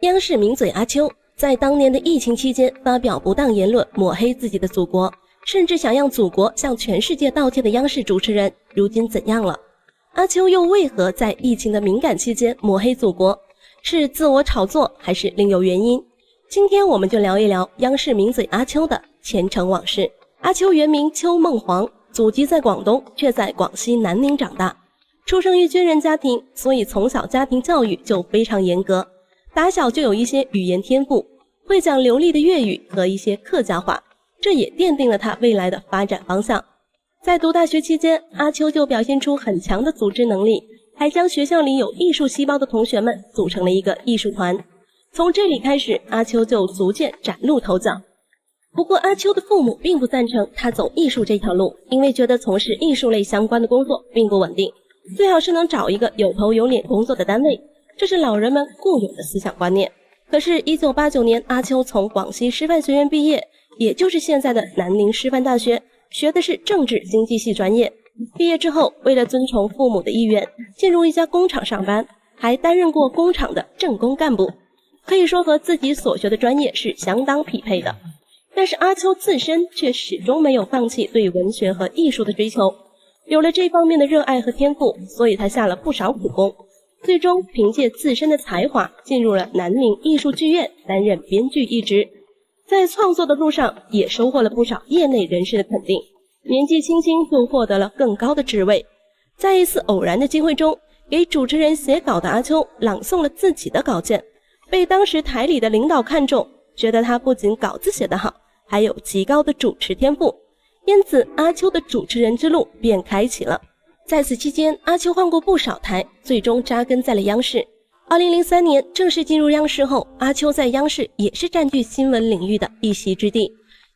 央視名嘴阿秋在當年的疫情期間發表不當言論，抹黑自己的祖國，甚至想讓祖國向全世界道歉的央視主持人，如今怎樣了？阿秋又為何在疫情的敏感期間抹黑祖國？是自我炒作還是另有原因？今天我們就聊一聊央視名嘴阿秋的前塵往事。阿秋原名邱孟煌，祖籍在廣東，卻在廣西南寧長大。出生於軍人家庭，所以從小家庭教育就非常嚴格，打小就有一些語言天賦，會講流利的粵語和一些客家話，這也奠定了他未來的發展方向。在讀大學期間，阿秋就表現出很強的組織能力，還將學校裡有藝術細胞的同學們組成了一個藝術團。從這裡開始，阿秋就逐漸嶄露頭角。不過阿秋的父母並不贊成他走藝術這條路，因為覺得從事藝術類相關的工作並不穩定，最好是能找一個有頭有臉工作的單位，這是老人們固有的思想觀念。可是1989年，阿秋從廣西師範學院畢業，也就是現在的南寧師範大學，學的是政治經濟系專業。畢業之後，為了遵從父母的意願，進入一家工廠上班，還擔任過工廠的政工幹部，可以說和自己所學的專業是相當匹配的。但是阿秋自身卻始終沒有放棄對文學和藝術的追求，有了這方面的熱愛和天賦，所以他下了不少苦功，最終憑借自身的才華進入了南寧藝術劇院擔任編劇一職，在創作的路上也收穫了不少業內人士的肯定，年紀輕輕就獲得了更高的職位。在一次偶然的機會中，給主持人寫稿的阿秋朗誦了自己的稿件，被當時台裡的領導看中，覺得他不僅稿子寫得好，還有極高的主持天賦，因此阿秋的主持人之路便開啟了。在此期間，阿秋換過不少台，最終扎根在了央視。2003年正式進入央視後，阿秋在央視也是佔據新聞領域的一席之地，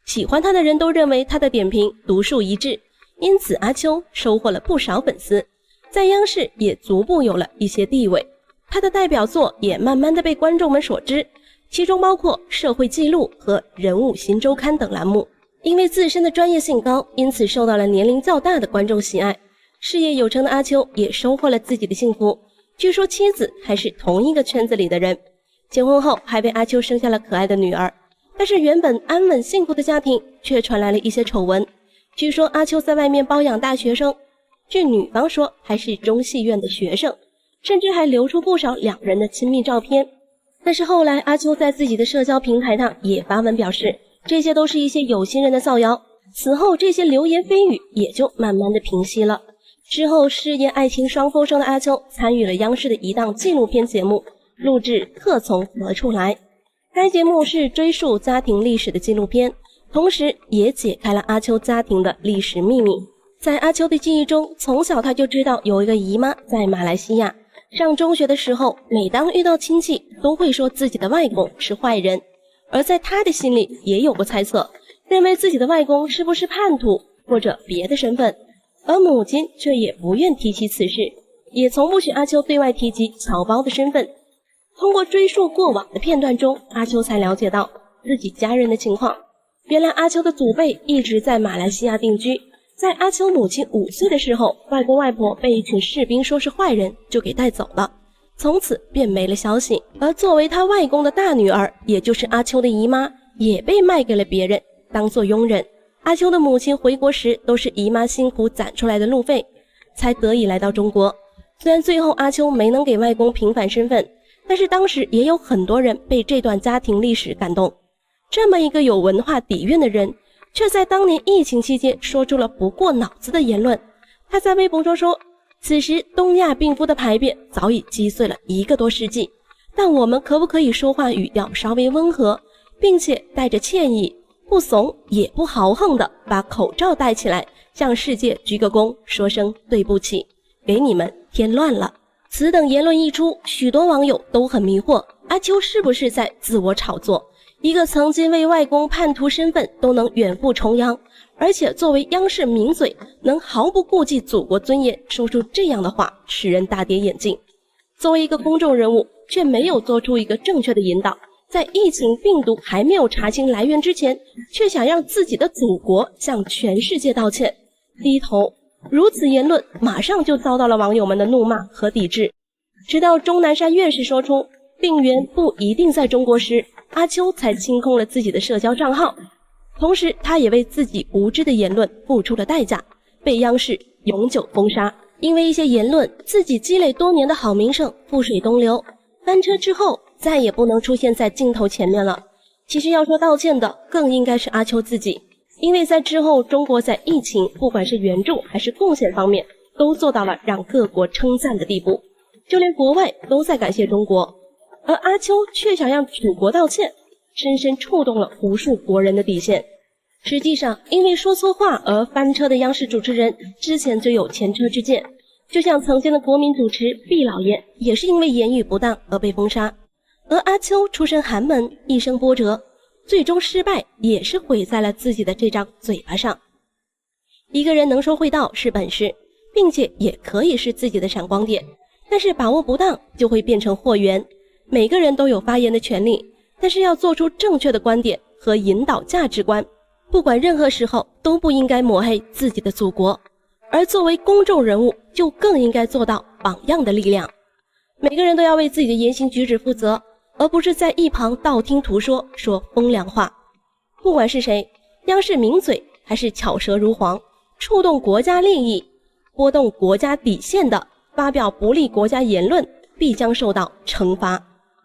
喜歡他的人都認為他的點評獨樹一幟，因此阿秋收穫了不少粉絲，在央視也逐步有了一些地位。他的代表作也慢慢的被觀眾們所知，其中包括《社會記錄》和《人物新週刊》等欄目。因為自身的專業性高，因此受到了年齡較大的觀眾喜愛。事業有成的阿秋也收穫了自己的幸福，據說妻子還是同一個圈子裡的人。結婚後還為阿秋生下了可愛的女兒，但是原本安穩幸福的家庭卻傳來了一些醜聞。據說阿秋在外面包養大學生，據女方說還是中戲院的學生，甚至還流出不少兩人的親密照片。但是後來阿秋在自己的社交平台上也發文表示，這些都是一些有心人的造謠。此後这些流言蜚語也就慢慢的平息了。之後事業愛情雙豐收的阿秋參與了央視的一檔紀錄片節目，錄製《客從何處來》。該節目是追溯家庭歷史的紀錄片，同時也解開了阿秋家庭的歷史秘密。在阿秋的記憶中，從小他就知道有一個姨媽在馬來西亞。上中學的時候，每當遇到親戚都會說自己的外公是壞人，而在他的心裡也有過猜測，認為自己的外公是不是叛徒或者別的身份，而母親卻也不願提起此事，也從不許阿秋對外提及僑胞的身份。通過追溯過往的片段中，阿秋才了解到自己家人的情況。原來阿秋的祖輩一直在馬來西亞定居，在阿秋母親5歲的時候，外公外婆被一群士兵說是壞人，就給帶走了，從此便沒了消息。而作為他外公的大女兒，也就是阿秋的姨媽，也被賣給了別人，當作傭人。阿秋的母親回國時都是姨媽辛苦攢出來的路費，才得以來到中國。雖然最後阿秋沒能給外公平反身份，但是當時也有很多人被這段家庭歷史感動。這麼一個有文化底蘊的人，卻在當年疫情期間說出了不過腦子的言論。他在微博中說，此時東亞病夫的排便早已擊碎了1個多世紀，但我們可不可以說話語調稍微溫和，並且帶着歉意，不慫也不豪橫地把口罩戴起來，向世界鞠個躬，說聲對不起，給你們添亂了。此等言論一出，許多網友都很迷惑，阿秋是不是在自我炒作？一個曾經為外公叛徒身份都能遠赴重洋，而且作為央視名嘴，能毫不顧忌祖國尊嚴說出這樣的話，使人大跌眼鏡。作為一個公眾人物，卻沒有做出一個正確的引導，在疫情病毒還沒有查清來源之前，卻想讓自己的祖國向全世界道歉低頭，如此言論馬上就遭到了網友們的怒罵和抵制。直到鍾南山院士說出病源不一定在中國時，阿秋才清空了自己的社交賬號。同時，他也為自己無知的言論付出了代價，被央視永久封殺。因為一些言論，自己積累多年的好名聲覆水東流，翻車之後再也不能出現在鏡頭前面了。其實要說道歉的，更應該是阿秋自己，因為在之後中國在疫情不管是援助還是貢獻方面，都做到了讓各國稱讚的地步，就連國外都在感謝中國，而阿秋卻想讓祖國道歉，深深觸動了無數國人的底線。實際上，因為說錯話而翻車的央視主持人之前就有前车之鑑，就像曾經的國民主持畢老爺也是因為言語不當而被封殺。而阿秋出身寒門，一生波折，最終失敗也是毀在了自己的這張嘴巴上。一個人能說會道是本事，並且也可以是自己的閃光点，但是把握不當就會變成禍源。每個人都有發言的权利，但是要做出正確的觀點和引導價值觀，不管任何时候都不應該抹黑自己的祖國。而作為公眾人物，就更應該做到榜樣的力量。每個人都要為自己的言行舉止負責，而不是在一旁道聽途說，說風涼話。不管是誰，央視名嘴還是巧舌如簧，觸動國家利益、波動國家底線的，發表不利國家言論，必將受到懲罰。